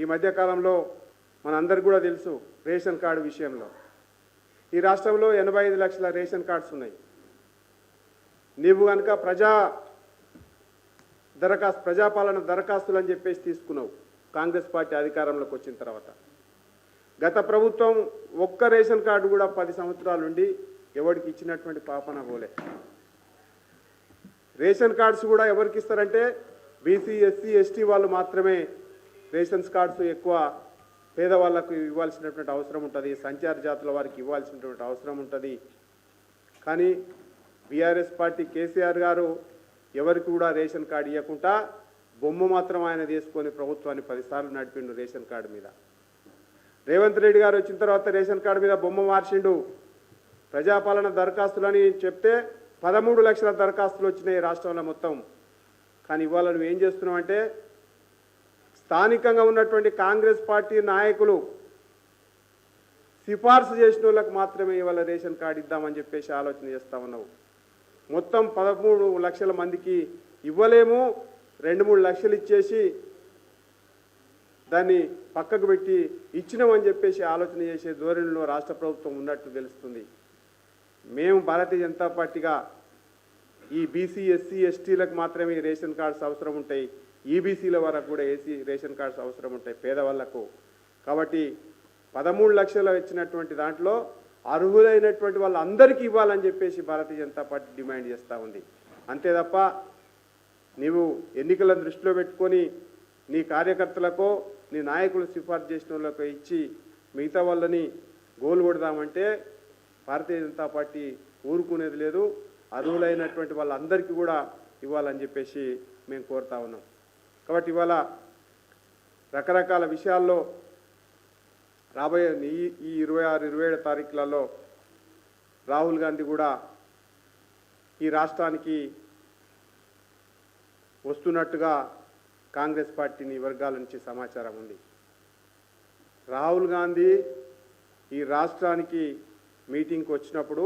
ఈ మధ్యకాలంలో మనందరికీ కూడా తెలుసు రేషన్ కార్డు విషయంలో ఈ రాష్ట్రంలో 85 లక్షల రేషన్ కార్డ్స్ ఉన్నాయి. నీవు కనుక ప్రజాపాలన దరఖాస్తులు అని చెప్పేసి తీసుకున్నావు కాంగ్రెస్ పార్టీ అధికారంలోకి వచ్చిన తర్వాత. గత ప్రభుత్వం ఒక్క రేషన్ కార్డు కూడా 10 సంవత్సరాల నుండి ఎవరికి ఇచ్చినటువంటి పాపన పోలే. రేషన్ కార్డ్స్ కూడా ఎవరికి ఇస్తారంటే బీసీ ఎస్సీ ఎస్టీ వాళ్ళు మాత్రమే రేషన్ కార్డ్స్ ఎక్కువ పేదవాళ్లకు ఇవ్వాల్సినటువంటి అవసరం ఉంటుంది, సంచార జాతుల వారికి ఇవ్వాల్సినటువంటి అవసరం ఉంటుంది. కానీ బీఆర్ఎస్ పార్టీ కేసీఆర్ గారు ఎవరికి కూడా రేషన్ కార్డు ఇవ్వకుండా బొమ్మ మాత్రం ఆయన తీసుకొని ప్రభుత్వాన్ని 10 సార్లు నడిపిండు రేషన్ కార్డు మీద. రేవంత్ రెడ్డి గారు వచ్చిన తర్వాత రేషన్ కార్డు మీద బొమ్మ మార్చిండు. ప్రజాపాలన దరఖాస్తులని చెప్తే 13 లక్షల దరఖాస్తులు వచ్చినాయి రాష్ట్రంలో మొత్తం. కానీ ఇవాళ నువ్వు ఏం చేస్తున్నావు అంటే స్థానికంగా ఉన్నటువంటి కాంగ్రెస్ పార్టీ నాయకులు సిఫార్సు చేసిన వాళ్ళకు మాత్రమే ఇవాళ రేషన్ కార్డు ఇద్దామని చెప్పేసి ఆలోచన చేస్తూ ఉన్నావు. మొత్తం 13 లక్షల మందికి ఇవ్వలేము, 2-3 లక్షలు ఇచ్చేసి దాన్ని పక్కకు పెట్టి ఇచ్చినామని చెప్పేసి ఆలోచన చేసే ధోరణిలో రాష్ట్ర ప్రభుత్వం ఉన్నట్టు తెలుస్తుంది. మేము భారతీయ జనతా పార్టీగా ఈ బీసీ ఎస్సీ ఎస్టీలకు మాత్రమే రేషన్ కార్డ్స్ అవసరం ఉంటాయి, ఈబీసీల వరకు కూడా రేషన్ కార్డ్స్ అవసరం ఉంటాయి పేదవాళ్లకు. కాబట్టి 13 లక్షలు ఇచ్చినటువంటి దాంట్లో అర్హులైనటువంటి వాళ్ళందరికీ ఇవ్వాలని చెప్పేసి భారతీయ జనతా పార్టీ డిమాండ్ చేస్తూ ఉంది. అంతే తప్ప నీవు ఎన్నికలను దృష్టిలో పెట్టుకొని నీ కార్యకర్తలకో నీ నాయకులు సిఫార్సు చేసిన వాళ్ళకో ఇచ్చి మిగతా వాళ్ళని గోలు కొడదామంటే భారతీయ జనతా పార్టీ ఊరుకునేది లేదు. అర్హులైనటువంటి వాళ్ళందరికీ కూడా ఇవ్వాలని చెప్పేసి మేము కోరుతా ఉన్నాం. కాబట్టి ఇవాళ రకరకాల విషయాల్లో రాబోయే ఈ 26-27 తారీఖులలో రాహుల్ గాంధీ కూడా ఈ రాష్ట్రానికి వస్తున్నట్టుగా కాంగ్రెస్ పార్టీని వర్గాల నుంచి సమాచారం ఉంది. రాహుల్ గాంధీ ఈ రాష్ట్రానికి మీటింగ్కి వచ్చినప్పుడు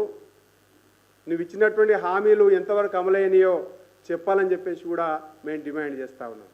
నువ్వు ఇచ్చినటువంటి హామీలు ఎంతవరకు అమలైనయో చెప్పాలని చెప్పేసి కూడా మేము డిమాండ్ చేస్తూ ఉన్నాం.